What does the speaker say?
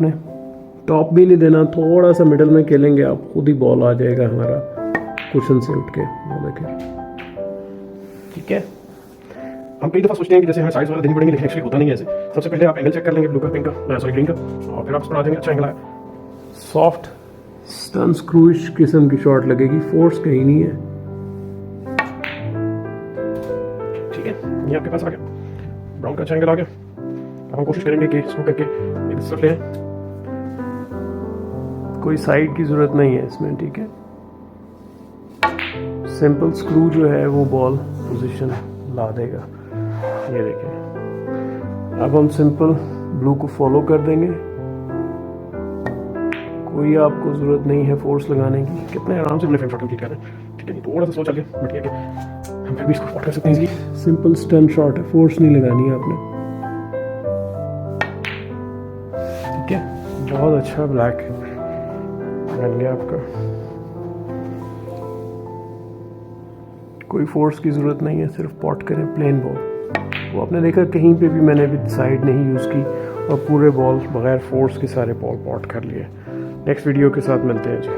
ने टॉप भी नहीं देना, थोड़ा सा मिडल में खेलेंगे आप, खुद ही बॉल आ जाएगा हमारा कुशन से उठ के। वो देखें, ठीक है। हम कई दफ़ा सोचते हैं कि जैसे हमें साइज वाला देनी पड़ेंगे, लेकिन एक्चुअली होता नहीं है ऐसे। सबसे पहले आप एंगल चेक कर लेंगे ब्लू का, पिंक का, सॉरी ग्रीन का, और फिर आप इस पर आ जाएंगे अच्छा एंगल आया। सॉफ्ट स्टन स्क्रूइश किस्म की शॉट लगेगी, फोर्स कहीं नहीं है। ठीक है, ये आपके पास आ गया, ब्राउन का अच्छा एंगल आ गया। अब हम कोशिश करेंगे कि इसको करके एक इस तरफ ले आएं। कोई साइड की ज़रूरत नहीं है इसमें, ठीक है। सिंपल स्क्रू जो है वो बॉल पोजीशन ला देगा। ये देखें, अब हम सिंपल ब्लू को फॉलो कर देंगे। कोई आपको ज़रूरत नहीं है फोर्स लगाने की, कितने आराम से अपने फ्रेम शॉट कंप्लीट कर रहे हैं। ठीक है, थोड़ा सा स्लो चल गया बट ये कि हम फिर भी इसको स्पॉट कर सकते हैं इजीली। सिंपल स्टन शॉट है, फोर्स नहीं लगानी है आपने। ठीक है, बहुत अच्छा ब्लैक बन गया आपका। कोई फोर्स की ज़रूरत नहीं है, सिर्फ पॉट करें प्लेन बॉल। वो आपने देखा कहीं पे भी मैंने अभी साइड नहीं यूज़ की और पूरे बॉल बगैर फोर्स के सारे बॉल पॉट कर लिए। नेक्स्ट वीडियो के साथ मिलते हैं जी।